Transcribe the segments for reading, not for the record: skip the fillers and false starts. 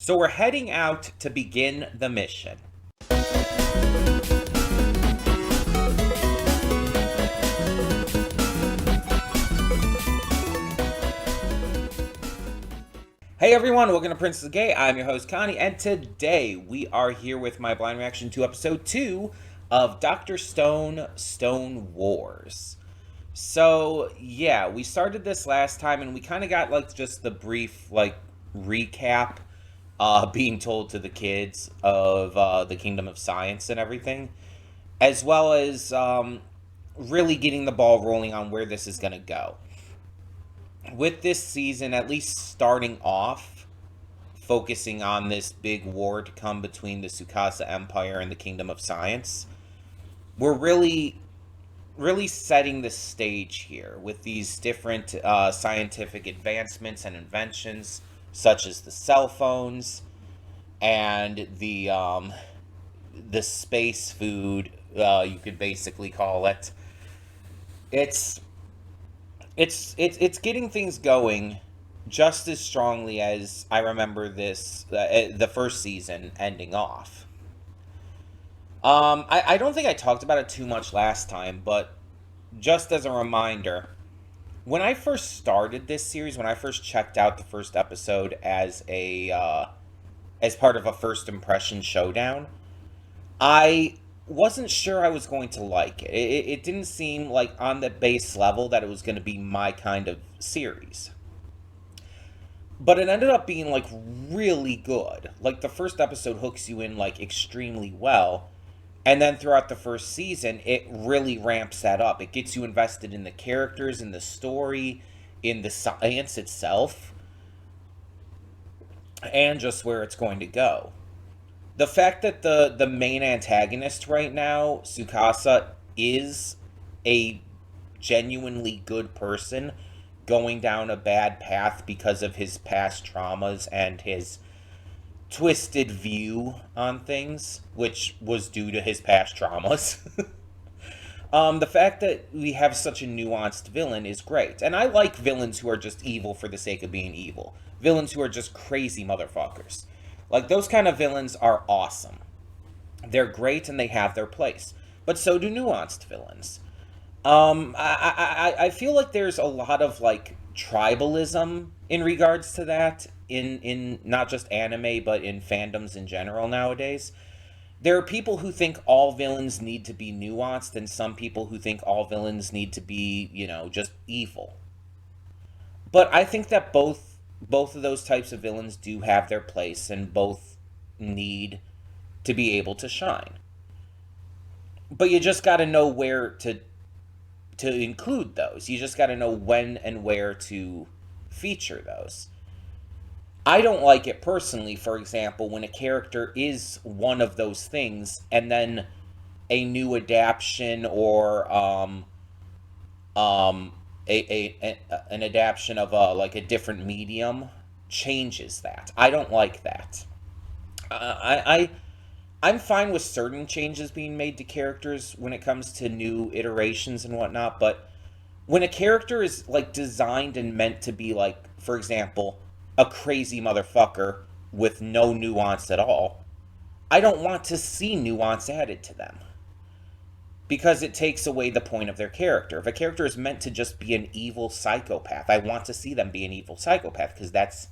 So we're heading out to begin the mission. Hey everyone, welcome to Princess Gay. I'm your host Connie, and today we are here with my blind reaction to episode 2 of Dr. Stone Wars. So yeah, we started this last time and we kind of got just the brief recap being told to the kids of the Kingdom of Science and everything, as well as really getting the ball rolling on where this is going to go. With this season, at least starting off, focusing on this big war to come between the Tsukasa Empire and the Kingdom of Science, we're really setting the stage here with these different scientific advancements and inventions, such as the cell phones and the space food. You could basically call it. It's it's getting things going just as strongly as I remember this the first season ending off. I don't think I talked about it too much last time, but just as a reminder, when I first started this series, when I first checked out the first episode as part of a first impression showdown, I wasn't sure I was going to like it. It didn't seem like on the base level that it was going to be my kind of series. But it ended up being really good. Like the first episode hooks you in extremely well. And then throughout the first season, it really ramps that up. It gets you invested in the characters, in the story, in the science itself, and just where it's going to go. The fact that the main antagonist right now, Tsukasa, is a genuinely good person going down a bad path because of his past traumas and his twisted view on things, which was due to his past traumas. The fact that we have such a nuanced villain is great. And I like villains who are just evil for the sake of being evil. Villains who are just crazy motherfuckers. Like, those kind of villains are awesome. They're great and they have their place. But so do nuanced villains. I feel like there's a lot of tribalism in regards to that in not just anime but in fandoms in general nowadays. There are people who think all villains need to be nuanced, and some people who think all villains need to be, just evil. But I think that both of those types of villains do have their place, and both need to be able to shine. But you just got to know where to include those. You just got to know when and where to feature those. I don't like it personally, for example, when a character is one of those things and then a new adaptation or an adaptation of a different medium changes that. I don't like that. I'm fine with certain changes being made to characters when it comes to new iterations and whatnot, but when a character is designed and meant to be for example, a crazy motherfucker with no nuance at all, I don't want to see nuance added to them because it takes away the point of their character. If a character is meant to just be an evil psychopath, I want to see them be an evil psychopath because that's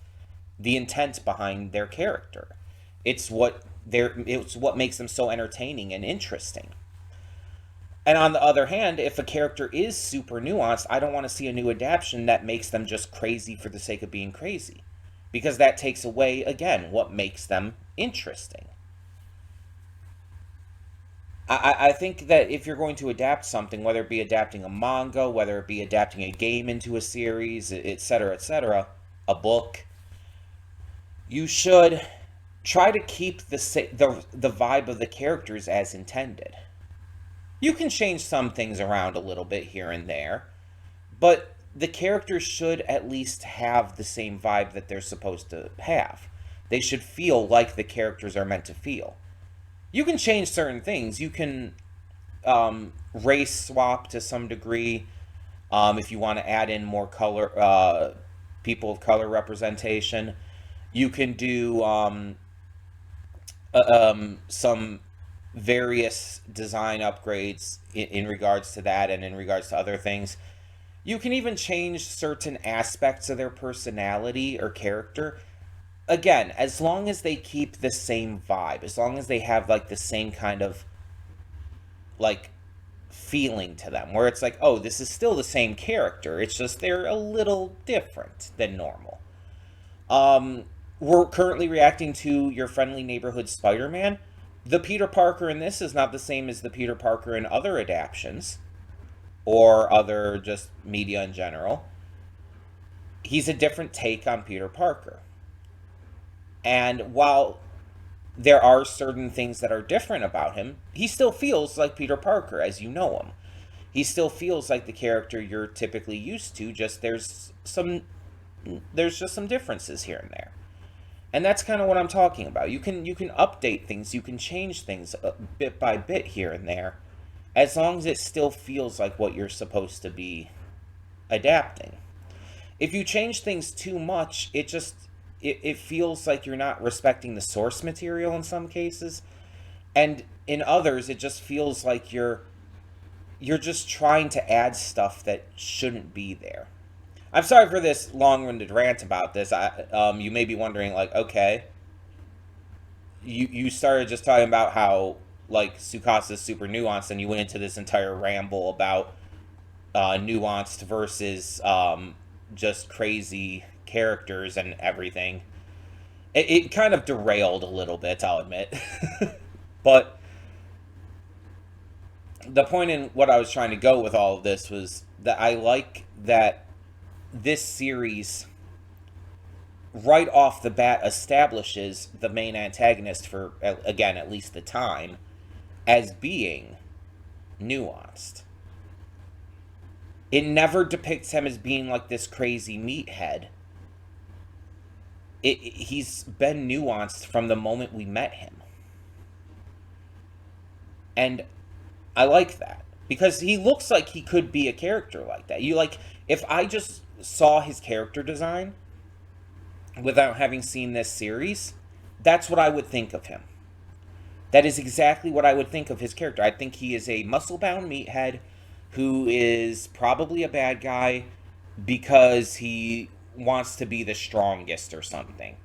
the intent behind their character. It's what makes them so entertaining and interesting. And on the other hand, if a character is super nuanced, I don't want to see a new adaptation that makes them just crazy for the sake of being crazy. Because that takes away, again, what makes them interesting. I think that if you're going to adapt something, whether it be adapting a manga, whether it be adapting a game into a series, etc., a book, you should try to keep the vibe of the characters as intended. You can change some things around a little bit here and there, but the characters should at least have the same vibe that they're supposed to have. They should feel like the characters are meant to feel. You can change certain things. You can race swap to some degree if you want to add in more color, people of color representation. You can do some various design upgrades in regards to that and in regards to other things. You can even change certain aspects of their personality or character. Again, as long as they keep the same vibe, as long as they have like the same kind of like feeling to them, where it's like, oh, this is still the same character. It's just they're a little different than normal. Um, we're currently reacting to Your Friendly Neighborhood Spider-Man. The Peter Parker in this is not the same as the Peter Parker in other adaptions or other just media in general. He's a different take on Peter Parker. And while there are certain things that are different about him, he still feels like Peter Parker as you know him. He still feels like the character you're typically used to, just there's just some differences here and there. And that's kind of what I'm talking about. You can update things, you can change things bit by bit here and there, as long as it still feels like what you're supposed to be adapting. If you change things too much, it feels like you're not respecting the source material in some cases, and in others it just feels like you're just trying to add stuff that shouldn't be there. I'm sorry for this long-winded rant about this. You may be wondering, like, okay, you started just talking about how like Sukasa's super nuanced, and you went into this entire ramble about nuanced versus just crazy characters and everything. It kind of derailed a little bit, I'll admit. But the point in what I was trying to go with all of this was that I like that this series right off the bat establishes the main antagonist for, again, at least the time, as being nuanced. It never depicts him as being like this crazy meathead. He's been nuanced from the moment we met him. And I like that. Because he looks like he could be a character like that. If I just saw his character design without having seen this series, that's what I would think of him. That is exactly what I would think of his character. I think he is a muscle-bound meathead who is probably a bad guy because he wants to be the strongest or something.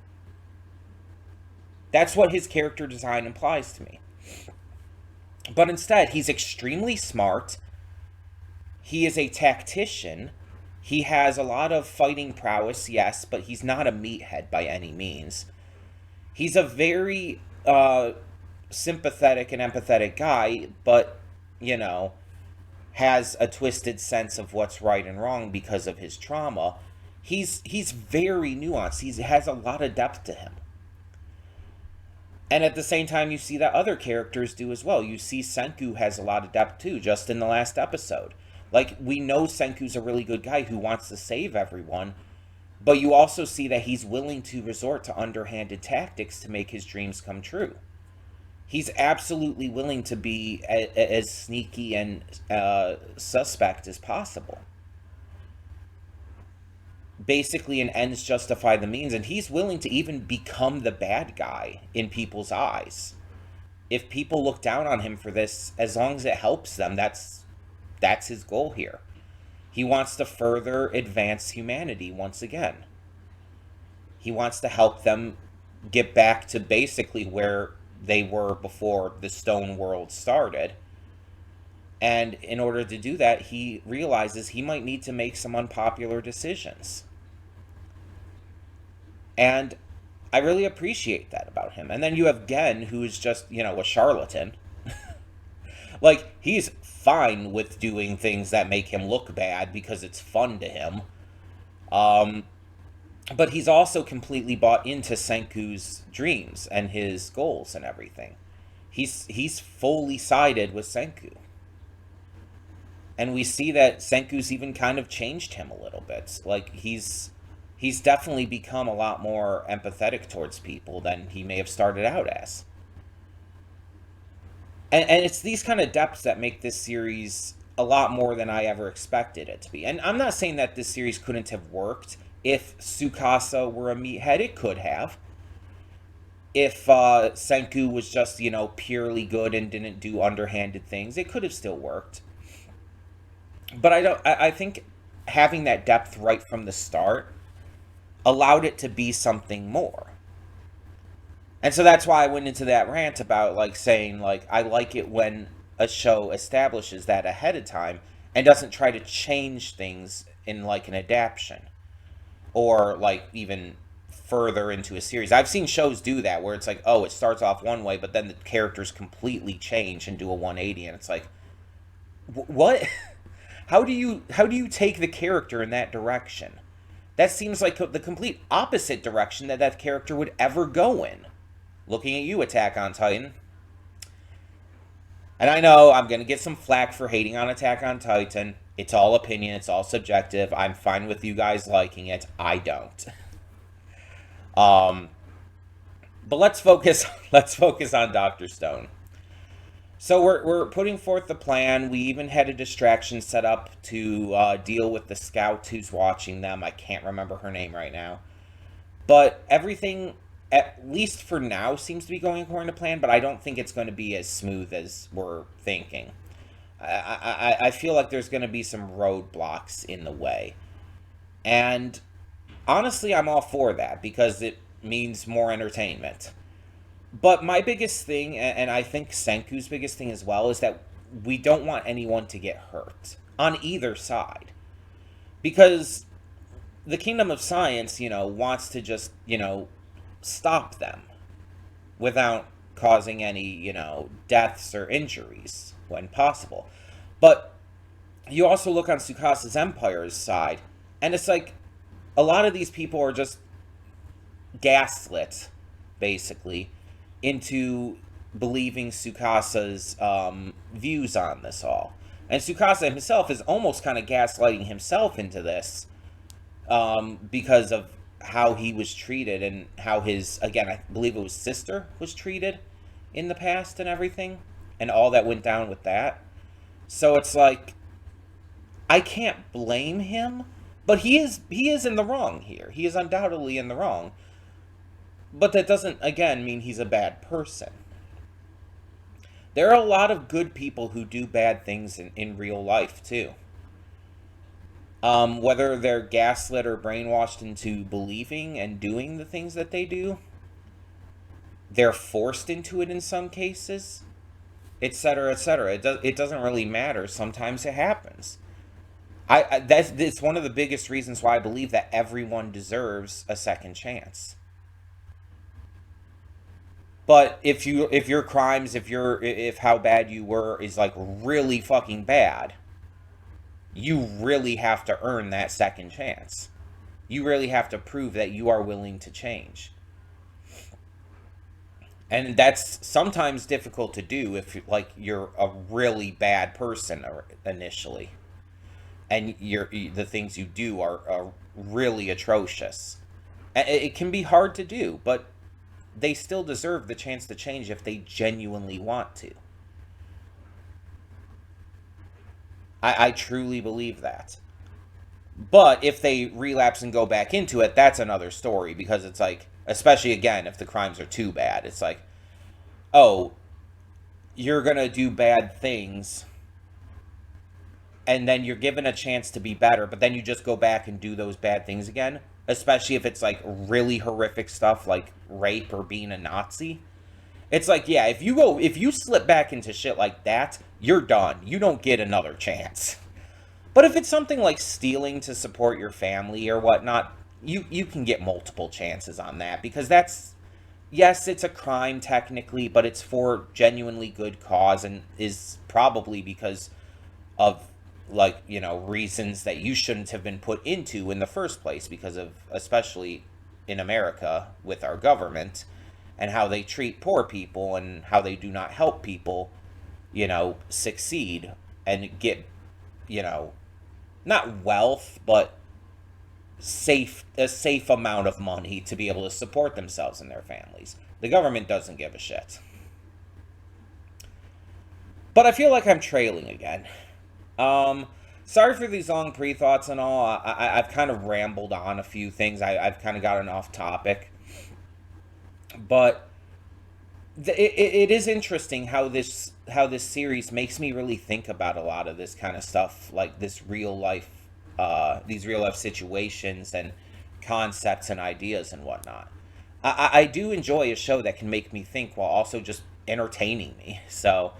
That's what his character design implies to me. But instead, he's extremely smart. He is a tactician. He has a lot of fighting prowess, yes, but he's not a meathead by any means. He's a very sympathetic and empathetic guy, but, has a twisted sense of what's right and wrong because of his trauma. He's very nuanced. He has a lot of depth to him. And at the same time, you see that other characters do as well. You see Senku has a lot of depth too, just in the last episode. Like, we know Senku's a really good guy who wants to save everyone, but you also see that he's willing to resort to underhanded tactics to make his dreams come true. He's absolutely willing to be as sneaky and suspect as possible. Basically, an ends justify the means, and he's willing to even become the bad guy in people's eyes. If people look down on him for this, as long as it helps them, that's his goal here. He wants to further advance humanity once again. He wants to help them get back to basically where they were before the stone world started. And in order to do that, he realizes he might need to make some unpopular decisions. And I really appreciate that about him. And then you have Gen, who's just, a charlatan. Like, he's fine with doing things that make him look bad because it's fun to him. But he's also completely bought into Senku's dreams and his goals and everything. He's fully sided with Senku. And we see that Senku's even kind of changed him a little bit. Like, he's definitely become a lot more empathetic towards people than he may have started out as. And it's these kind of depths that make this series a lot more than I ever expected it to be. And I'm not saying that this series couldn't have worked If Tsukasa were a meathead, it could have. If Senku was just, purely good and didn't do underhanded things, it could have still worked. But I think having that depth right from the start allowed it to be something more. And so that's why I went into that rant about, like, saying, like, I like it when a show establishes that ahead of time and doesn't try to change things in, like, an adaptation. Or, like, even further into a series. I've seen shows do that, where it's like, oh, it starts off one way, but then the characters completely change and do a 180, and it's like, what? How do you take the character in that direction? That seems like the complete opposite direction that character would ever go in. Looking at you, Attack on Titan. And I know I'm going to get some flack for hating on Attack on Titan. It's all opinion. It's all subjective. I'm fine with you guys liking it. I don't. But let's focus on Dr. Stone. So we're putting forth the plan. We even had a distraction set up to deal with the scout who's watching them. I can't remember her name right now. But everything, at least for now, seems to be going according to plan, but I don't think it's going to be as smooth as we're thinking. I feel like there's going to be some roadblocks in the way. And honestly, I'm all for that, because it means more entertainment. But my biggest thing, and I think Senku's biggest thing as well, is that we don't want anyone to get hurt on either side. Because the Kingdom of Science, wants to just, stop them without causing any, deaths or injuries when possible. But you also look on Tsukasa's Empire's side, and it's like a lot of these people are just gaslit, basically, into believing Tsukasa's views on this all. And Tsukasa himself is almost kind of gaslighting himself into this because of how he was treated and how his, again, I believe it was sister was treated in the past and everything, and all that went down with that. So it's like, I can't blame him, but he is in the wrong here. He is undoubtedly in the wrong. But that doesn't, again, mean he's a bad person. There are a lot of good people who do bad things in real life, too. Whether they're gaslit or brainwashed into believing and doing the things that they do, they're forced into it in some cases, etc., etc. It doesn't really matter. Sometimes it happens. It's one of the biggest reasons why I believe that everyone deserves a second chance. But if your crimes, if how bad you were is like really fucking bad, you really have to earn that second chance. You really have to prove that you are willing to change. And that's sometimes difficult to do if you're a really bad person initially, and the things you do are really atrocious. It can be hard to do, but they still deserve the chance to change if they genuinely want to. I truly believe that. But if they relapse and go back into it, that's another story, because it's like, especially again, if the crimes are too bad, it's like, oh, you're gonna do bad things, and then you're given a chance to be better, but then you just go back and do those bad things again, especially if it's like really horrific stuff like rape or being a Nazi. It's like, yeah, if you slip back into shit like that, you're done. You don't get another chance. But if it's something like stealing to support your family or whatnot, you can get multiple chances on that, because that's, yes, it's a crime technically, but it's for genuinely good cause, and is probably because of, reasons that you shouldn't have been put into in the first place, because of, especially in America with our government and how they treat poor people and how they do not help people, succeed and get, not wealth, but a safe amount of money to be able to support themselves and their families. The government doesn't give a shit. But I feel like I'm trailing again. Sorry for these long pre-thoughts and all. I've kind of rambled on a few things. I've kind of gotten off topic. But it is interesting how this series makes me really think about a lot of this kind of stuff, like these real life situations and concepts and ideas and whatnot. I do enjoy a show that can make me think while also just entertaining me. So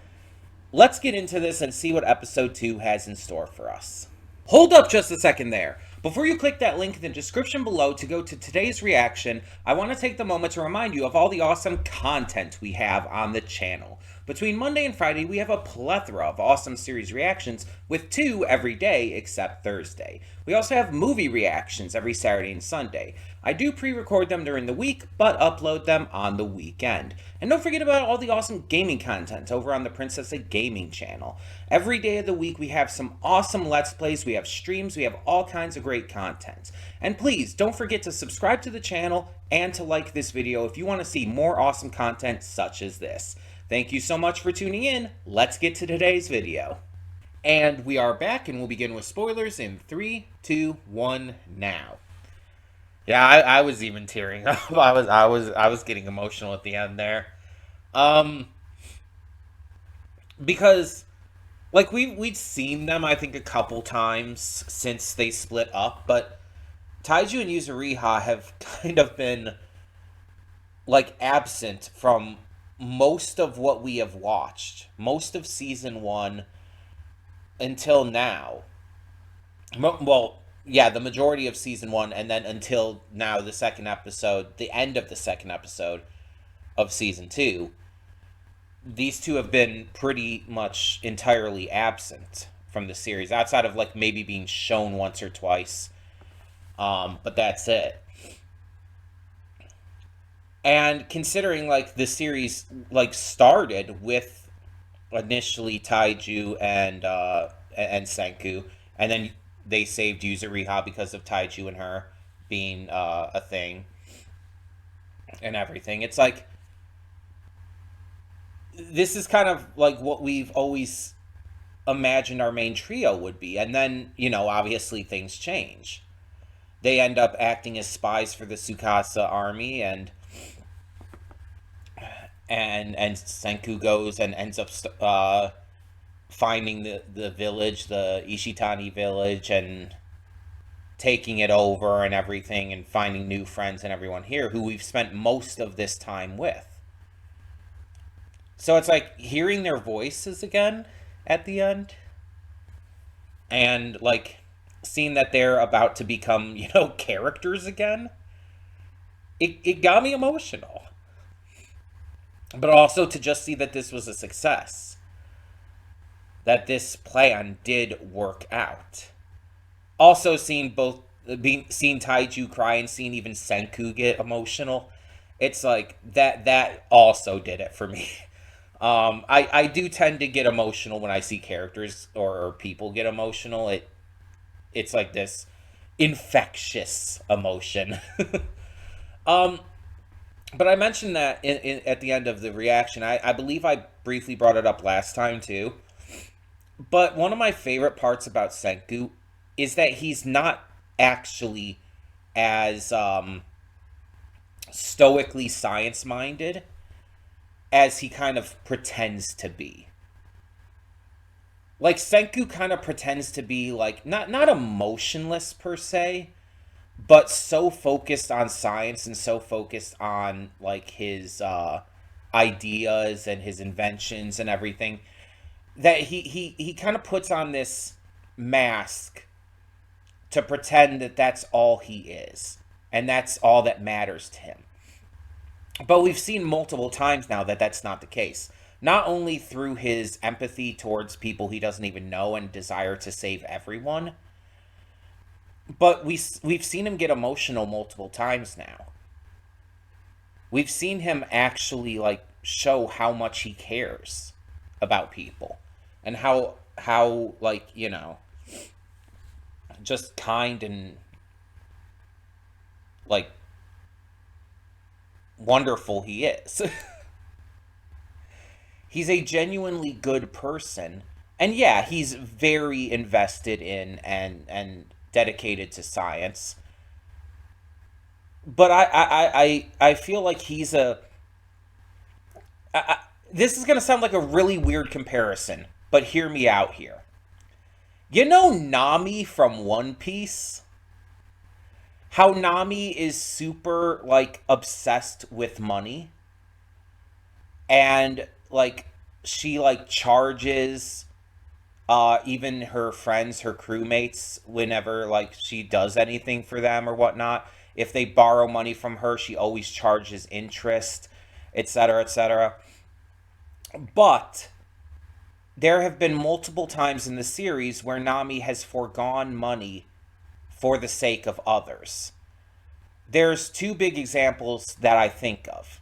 let's get into this and see what episode 2 has in store for us. Hold up just a second there. Before you click that link in the description below to go to today's reaction, I want to take the moment to remind you of all the awesome content we have on the channel. Between Monday and Friday, we have a plethora of awesome series reactions, with 2 every day except Thursday. We also have movie reactions every Saturday and Sunday. I do pre-record them during the week, but upload them on the weekend. And don't forget about all the awesome gaming content over on the Princess Gaming channel. Every day of the week we have some awesome Let's Plays, we have streams, we have all kinds of great content. And please, don't forget to subscribe to the channel and to like this video if you want to see more awesome content such as this. Thank you so much for tuning in. Let's get to today's video. And we are back, and we'll begin with spoilers in 3, 2, 1, now. Yeah, I was even tearing up. I was getting emotional at the end there. Because like we'd seen them, I think, a couple times since they split up, but Taiju and Yuzuriha have kind of been like absent from most of what we have watched, most of season 1 until now. Well, yeah, the majority of season 1, and then until now, the second episode, the end of the second episode of season 2. These two have been pretty much entirely absent from the series, outside of like maybe being shown once or twice. But that's it. And considering like the series like started with initially Taiju and Senku, and then they saved Yuzuriha because of Taiju and her being a thing and everything. It's like this is kind of like what we've always imagined our main trio would be. And then, you know, obviously things change. They end up acting as spies for the Tsukasa army, and Senku goes and ends up finding the village, the Ishitani village, and taking it over and everything, and finding new friends and everyone here who we've spent most of this time with. So it's like hearing their voices again at the end, and like seeing that they're about to become, you know, characters again. It got me emotional. But also to just see that this was a success. That this plan did work out. Also seeing seeing Taiju cry and seeing even Senku get emotional. It's like that also did it for me. I do tend to get emotional when I see characters or people get emotional. It's like this infectious emotion. But I mentioned that at the end of the reaction. I believe I briefly brought it up last time too. But one of my favorite parts about Senku is that he's not actually as stoically science-minded as he kind of pretends to be. Like, Senku kind of pretends to be, like, not emotionless per se, but so focused on science and so focused on, like, his ideas and his inventions and everything, that he kind of puts on this mask to pretend that that's all he is, and that's all that matters to him. But we've seen multiple times now that that's not the case. Not only through his empathy towards people he doesn't even know and desire to save everyone, but we've seen him get emotional multiple times now. We've seen him actually, like, show how much he cares about people, and how like, you know, just kind and, like, wonderful he is. He's a genuinely good person And yeah, he's very invested in and dedicated to science. But I feel like he's a. This is going to sound like a really weird comparison, but hear me out here. You know Nami from One Piece? How Nami is super, like, obsessed with money, and, like, she, like, charges even her friends, her crewmates, whenever, like, she does anything for them or whatnot. If they borrow money from her, she always charges interest, etc., etc. But there have been multiple times in the series where Nami has foregone money for the sake of others. There's two big examples that I think of.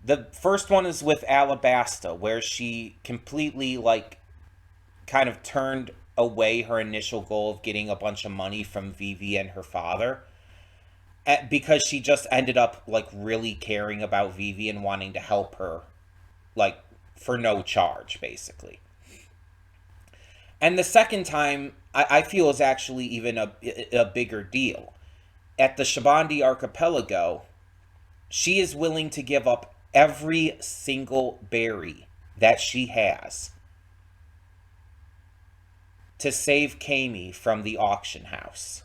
The first one is with Alabasta, where she completely, like, kind of turned away her initial goal of getting a bunch of money from Vivi and her father, because she just ended up, like, really caring about Vivi and wanting to help her, like, for no charge, basically. And the second time, I feel, is actually even a bigger deal. At the Shabandi Archipelago, she is willing to give up every single berry that she has to save Kami from the auction house.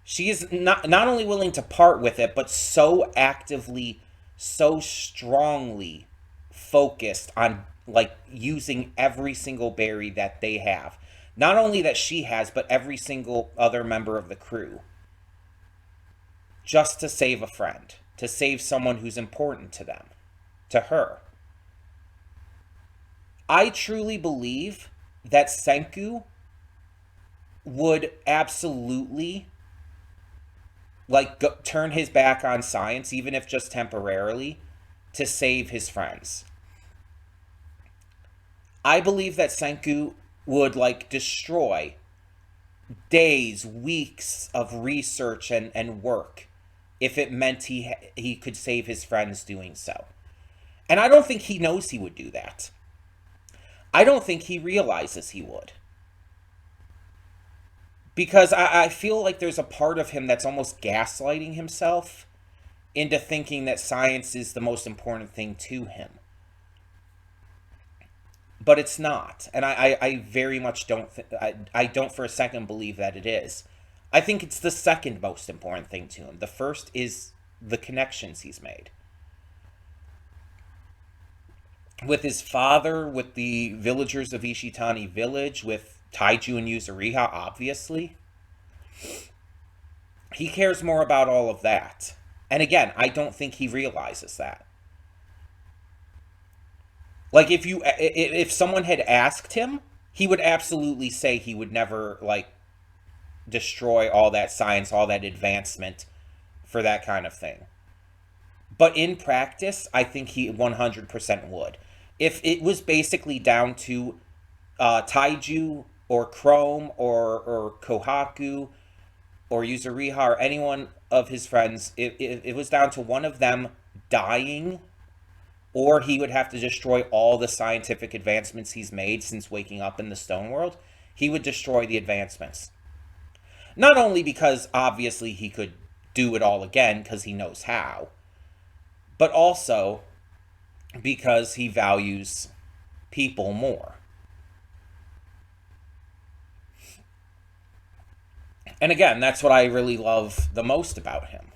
She is not only willing to part with it, but so actively, so strongly focused on, like, using every single berry that they have. Not only that she has, but every single other member of the crew. Just to save a friend, to save someone who's important to them, to her. I truly believe that Senku would absolutely, like, turn his back on science, even if just temporarily, to save his friends. I believe that Senku would, like, destroy days, weeks of research and work if it meant he could save his friends doing so. And I don't think he knows he would do that. I don't think he realizes he would. Because I feel like there's a part of him that's almost gaslighting himself into thinking that science is the most important thing to him. But it's not. And I very much don't, I don't for a second believe that it is. I think it's the second most important thing to him. The first is the connections he's made. With his father, with the villagers of Ishitani Village, with Taiju and Yuzuriha, obviously. He cares more about all of that. And again, I don't think he realizes that. Like, if someone had asked him, he would absolutely say he would never, like, destroy all that science, all that advancement for that kind of thing. But in practice, I think he 100% would. If it was basically down to Taiju or Chrome or Kohaku or Yuzuriha or anyone of his friends, if it was down to one of them dying, or he would have to destroy all the scientific advancements he's made since waking up in the stone world, he would destroy the advancements. Not only because, obviously, he could do it all again because he knows how, but also because he values people more. And again, that's what I really love the most about him.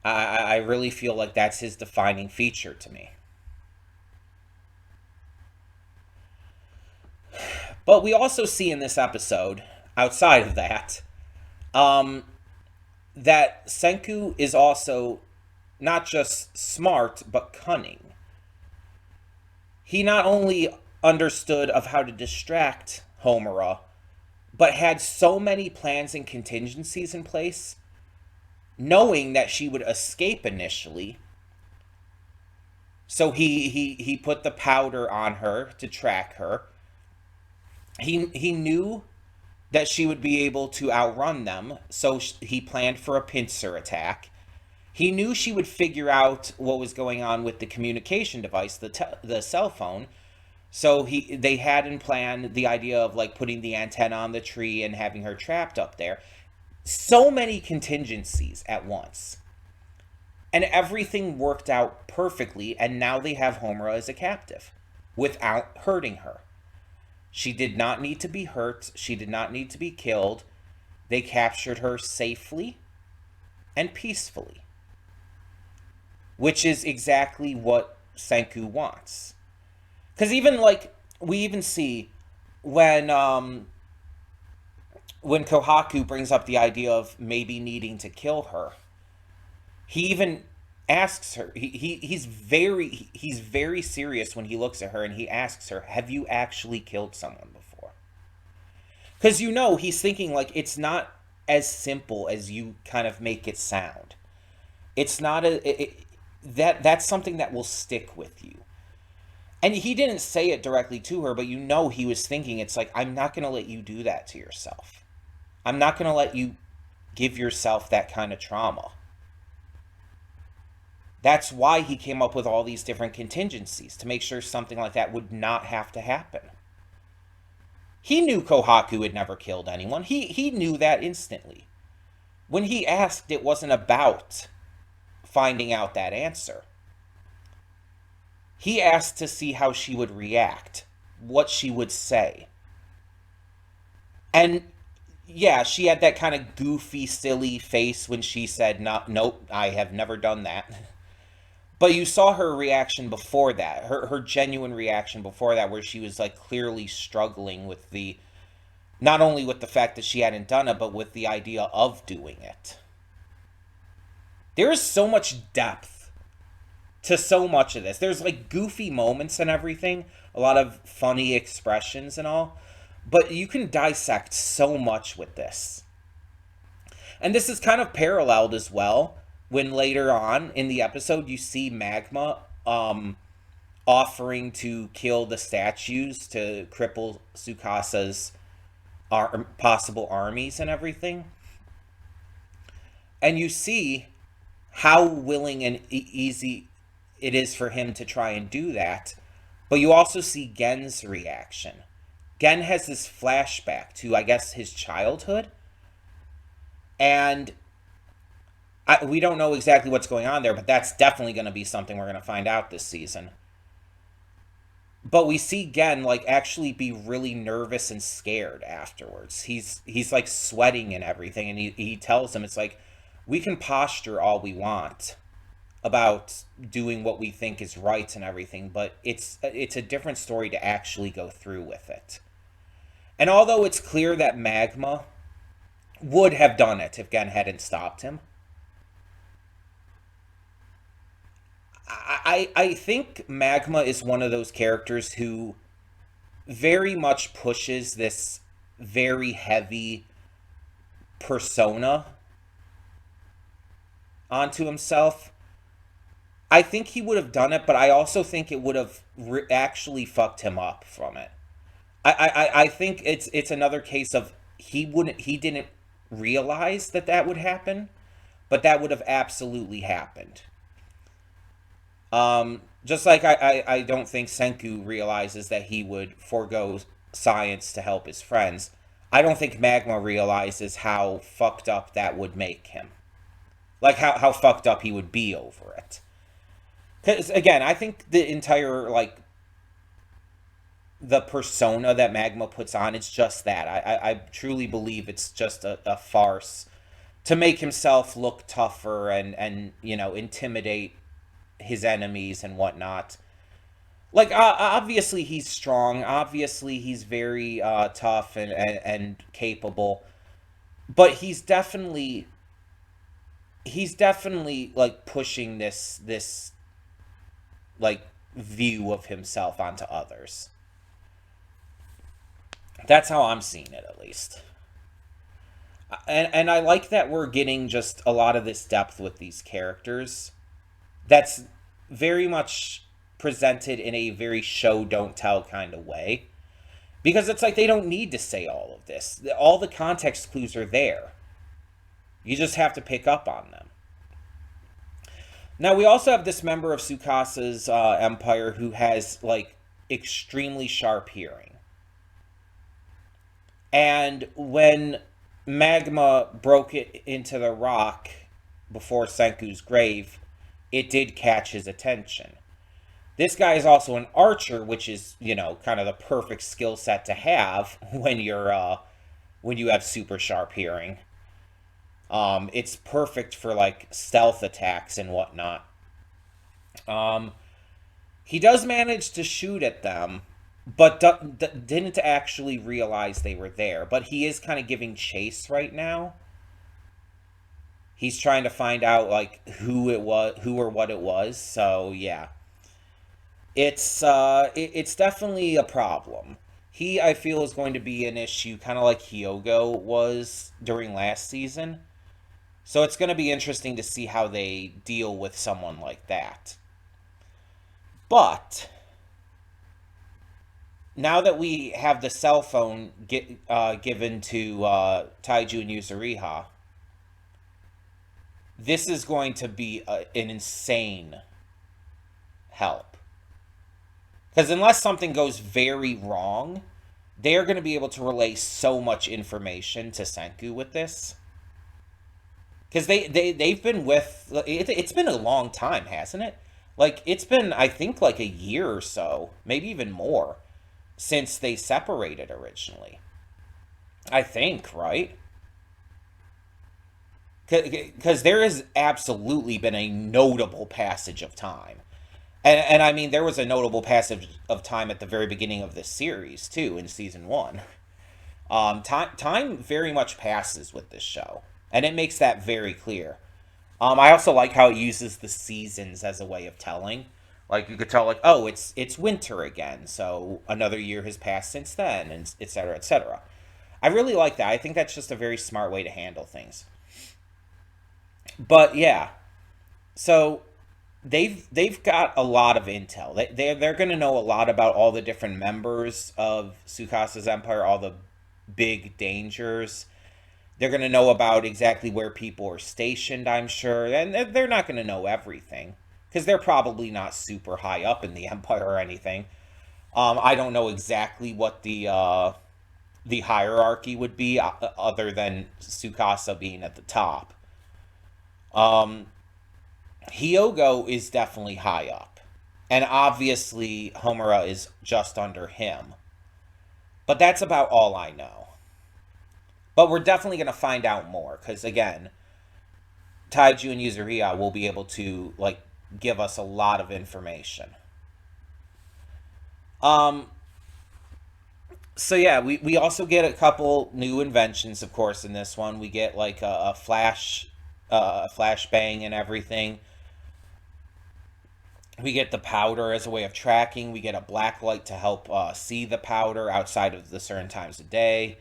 I really feel like that's his defining feature to me. But we also see in this episode, outside of that, that Senku is also not just smart, but cunning. He not only understood of how to distract Homura, but had so many plans and contingencies in place, knowing that she would escape initially. So he put the powder on her to track her. He knew that she would be able to outrun them, so he planned for a pincer attack. He knew she would figure out what was going on with the communication device, the cell phone. So they had in plan the idea of like putting the antenna on the tree and having her trapped up there. So many contingencies at once. And everything worked out perfectly, and now they have Homura as a captive without hurting her. She did not need to be hurt. She did not need to be killed. They captured her safely and peacefully, which is exactly what Senku wants. Because even like we even see when Kohaku brings up the idea of maybe needing to kill her, he even asks her. He's very serious when he looks at her, and he asks her, "Have you actually killed someone before?" Because he's thinking like it's not as simple as you kind of make it sound. It's not that's something that will stick with you. And he didn't say it directly to her, but he was thinking, it's like, I'm not going to let you do that to yourself. I'm not going to let you give yourself that kind of trauma. That's why he came up with all these different contingencies, to make sure something like that would not have to happen. He knew Kohaku had never killed anyone. He knew that instantly. When he asked, it wasn't about finding out that answer. He asked to see how she would react, what she would say. And yeah, she had that kind of goofy, silly face when she said, nope, I have never done that. But you saw her reaction before that, her genuine reaction before that, where she was like clearly struggling with not only with the fact that she hadn't done it, but with the idea of doing it. There is so much depth to so much of this. There's like goofy moments and everything, a lot of funny expressions and all, but you can dissect so much with this. And this is kind of paralleled as well when later on in the episode you see Magma offering to kill the statues to cripple Tsukasa's possible armies and everything. And you see how willing and easy it is for him to try and do that. But you also see Gen's reaction. Gen has this flashback to, I guess, his childhood. And we don't know exactly what's going on there, but that's definitely going to be something we're going to find out this season. But we see Gen like actually be really nervous and scared afterwards. He's like sweating and everything, and he tells him, it's like, we can posture all we want about doing what we think is right and everything, but it's a different story to actually go through with it. And although it's clear that Magma would have done it if Gen hadn't stopped him, I think Magma is one of those characters who very much pushes this very heavy persona onto himself. I think he would have done it, but I also think it would have actually fucked him up from it. I think it's another case of he didn't realize that would happen, but that would have absolutely happened. Just like I don't think Senku realizes that he would forego science to help his friends. I don't think Magma realizes how fucked up that would make him. Like how fucked up he would be over it. Because again, I think the entire like the persona that Magma puts on, it's just that. I truly believe it's just a farce to make himself look tougher and intimidate his enemies and whatnot. Like obviously he's strong, obviously he's very tough and capable, but he's definitely like pushing this like view of himself onto others. That's how I'm seeing it, at least. And I like that we're getting just a lot of this depth with these characters. That's very much presented in a very show don't tell kind of way. Because it's like they don't need to say all of this. All the context clues are there. You just have to pick up on them. Now, we also have this member of Tsukasa's empire who has, like, extremely sharp hearing. And when magma broke it into the rock before Senku's grave, it did catch his attention. This guy is also an archer, which is, kind of the perfect skill set to have when you have super sharp hearing. It's perfect for like stealth attacks and whatnot. Um, he does manage to shoot at them, but didn't actually realize they were there. But he is kind of giving chase right now. He's trying to find out like who it was, who or what it was. So yeah, it's definitely a problem. He, I feel, is going to be an issue, kind of like Hyogo was during last season. So it's going to be interesting to see how they deal with someone like that. But now that we have the cell phone given to Taiju and Yuzuriha, this is going to be an insane help. Because unless something goes very wrong, they are going to be able to relay so much information to Senku with this. Because they've been with... It's been a long time, hasn't it? Like, it's been, I think, like a year or so, maybe even more, since they separated originally. I think, right? Because there has absolutely been a notable passage of time. And I mean, there was a notable passage of time at the very beginning of this series, too, in season 1. Time very much passes with this show. And it makes that very clear. I also like how it uses the seasons as a way of telling. Like, you could tell, like, oh, it's winter again, so another year has passed since then, and et cetera, et cetera. I really like that. I think that's just a very smart way to handle things. But, yeah. So, they've got a lot of intel. They're going to know a lot about all the different members of Tsukasa's empire, all the big dangers. They're going to know about exactly where people are stationed, I'm sure. And they're not going to know everything, because they're probably not super high up in the empire or anything. I don't know exactly what the hierarchy would be, other than Tsukasa being at the top. Hyogo is definitely high up. And obviously, Homura is just under him. But that's about all I know. But we're definitely going to find out more, because, again, Taiju and Yuzuriha will be able to, like, give us a lot of information. So, yeah, we also get a couple new inventions, of course, in this one. We get, like, a flashbang and everything. We get the powder as a way of tracking. We get a black light to help see the powder outside of the certain times of day.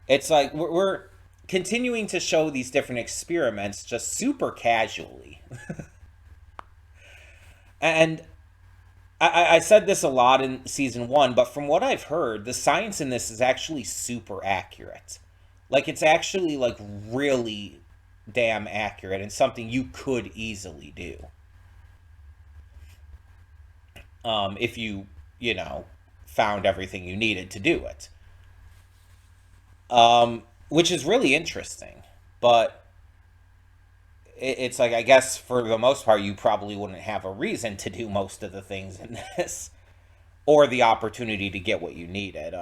It's like we're continuing to show these different experiments just super casually. And I said this a lot in season 1, but from what I've heard, the science in this is actually super accurate. Like, it's actually, like, really damn accurate and something you could easily do. If you found everything you needed to do it. Which is really interesting. But it's like, I guess for the most part, you probably wouldn't have a reason to do most of the things in this. Or the opportunity to get what you needed.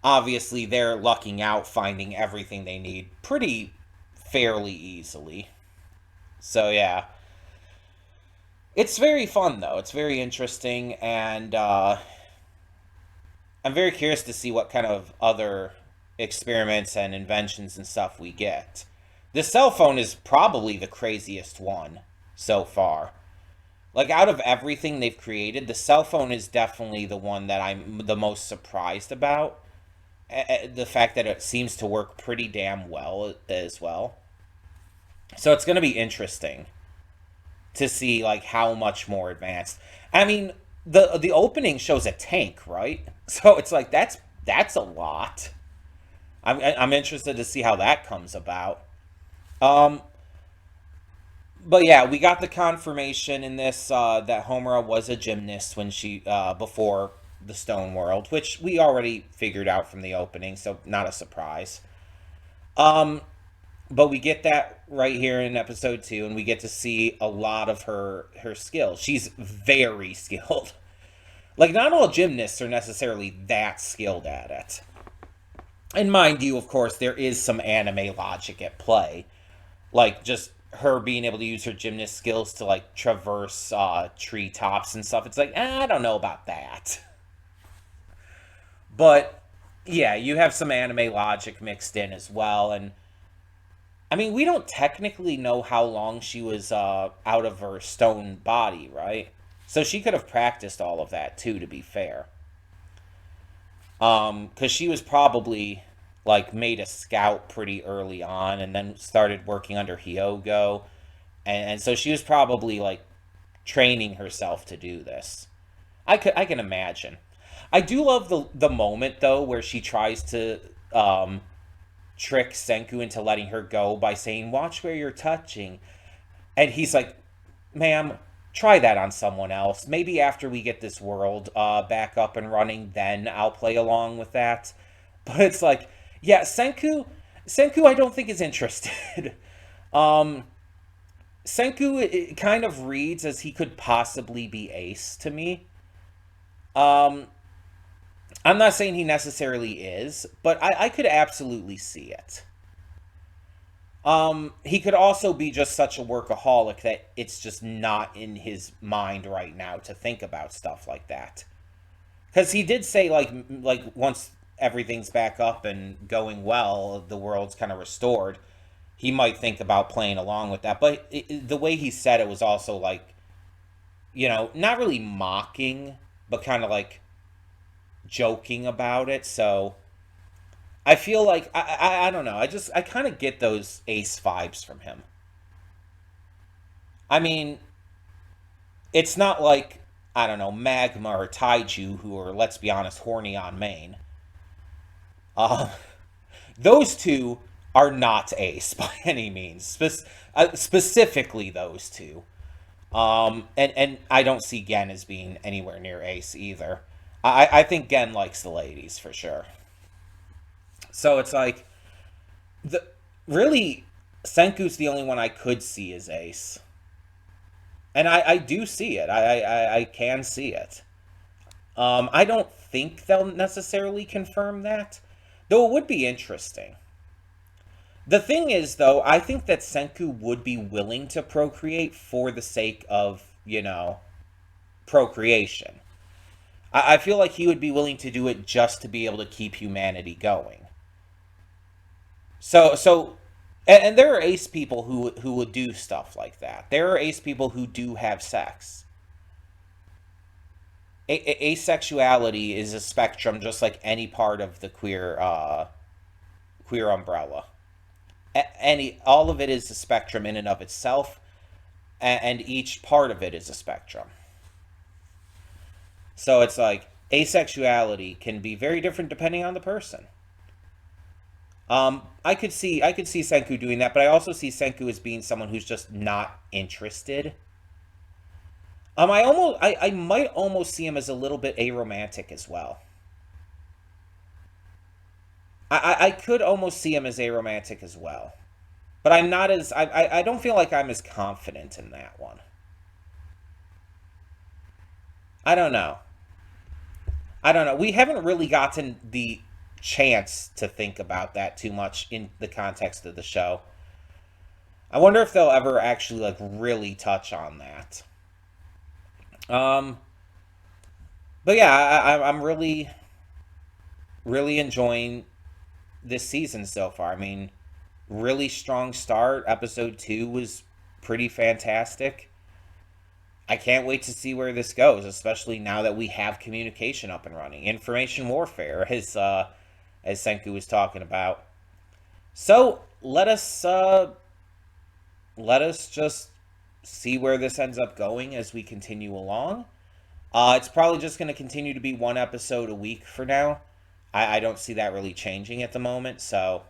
Obviously, they're lucking out finding everything they need pretty fairly easily. So, yeah. It's very fun, though. It's very interesting, and I'm very curious to see what kind of other experiments and inventions and stuff we get. The cell phone is probably the craziest one so far. Like, out of everything they've created, the cell phone is definitely the one that I'm the most surprised about. The fact that it seems to work pretty damn well as well. So it's going to be interesting to see, like, how much more advanced. I mean, the opening shows a tank, right? So it's like, that's a lot. I'm interested to see how that comes about. But yeah, we got the confirmation in this that Homura was a gymnast when she before the Stone World, which we already figured out from the opening, so not a surprise. Um, but we get that right here in episode 2, and we get to see a lot of her skills. She's very skilled. Like, not all gymnasts are necessarily that skilled at it. And mind you, of course, there is some anime logic at play, like just her being able to use her gymnast skills to like traverse treetops and stuff. It's like, I don't know about that. But yeah, you have some anime logic mixed in as well. And I mean, we don't technically know how long she was out of her stone body, right? So she could have practiced all of that too, to be fair. Because she was probably like made a scout pretty early on, and then started working under Hyogo, and so she was probably like training herself to do this. I can imagine. I do love the moment though where she tries to um, trick Senku into letting her go by saying, "Watch where you're touching," and he's like, "Ma'am, try that on someone else. Maybe after we get this world back up and running, then I'll play along with that." But it's like, yeah, Senku, I don't think is interested. um, Senku, it kind of reads as he could possibly be Ace to me. Um, I'm not saying he necessarily is, but I could absolutely see it. He could also be just such a workaholic that it's just not in his mind right now to think about stuff like that. Because he did say like once everything's back up and going well, the world's kind of restored. He might think about playing along with that, but the way he said it was also like, not really mocking, but kind of like joking about it. So I feel like I don't know. I kind of get those Ace vibes from him. I mean, it's not like, I don't know, Magma or Taiju, who are, let's be honest, horny on main. Uh, those two are not Ace by any means. Specifically those two. And I don't see Gen as being anywhere near Ace either. I think Gen likes the ladies for sure. So it's like, the really, Senku's the only one I could see as Ace. And I do see it. I can see it. I don't think they'll necessarily confirm that, though it would be interesting. The thing is, though, I think that Senku would be willing to procreate for the sake of, procreation. I feel like he would be willing to do it just to be able to keep humanity going. And there are ace people who would do stuff like that. There are ace people who do have sex. Asexuality is a spectrum, just like any part of the queer umbrella. All of it is a spectrum in and of itself, and each part of it is a spectrum. So it's like asexuality can be very different depending on the person. I could see Senku doing that, but I also see Senku as being someone who's just not interested. I might almost see him as a little bit aromantic as well. I could almost see him as aromantic as well, but I'm not as I don't feel like I'm as confident in that one. I don't know. I don't know. We haven't really gotten the chance to think about that too much in the context of the show. I wonder if they'll ever actually like really touch on that. Um, but yeah, I'm really enjoying this season so far. I mean, really strong start. Episode 2 was pretty fantastic. I can't wait to see where this goes, especially now that we have communication up and running. Information warfare, as Senku was talking about. So let us just see where this ends up going as we continue along. It's probably just going to continue to be one episode a week for now. I don't see that really changing at the moment, so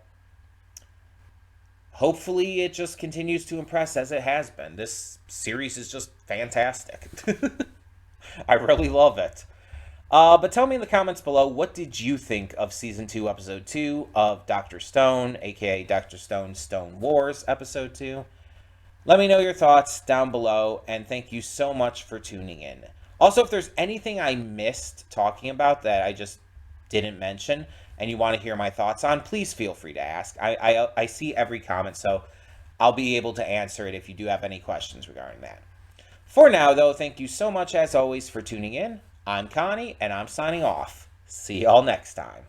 hopefully it just continues to impress as it has been. This series is just fantastic. I really love it. But tell me in the comments below, what did you think of Season 2, Episode 2 of Dr. Stone, aka Dr. Stone Stone Wars, Episode 2? Let me know your thoughts down below, and thank you so much for tuning in. Also, if there's anything I missed talking about that I just didn't mention, and you want to hear my thoughts on, please feel free to ask. I see every comment, so I'll be able to answer it if you do have any questions regarding that. For now, though, thank you so much, as always, for tuning in. I'm Connie, and I'm signing off. See y'all next time.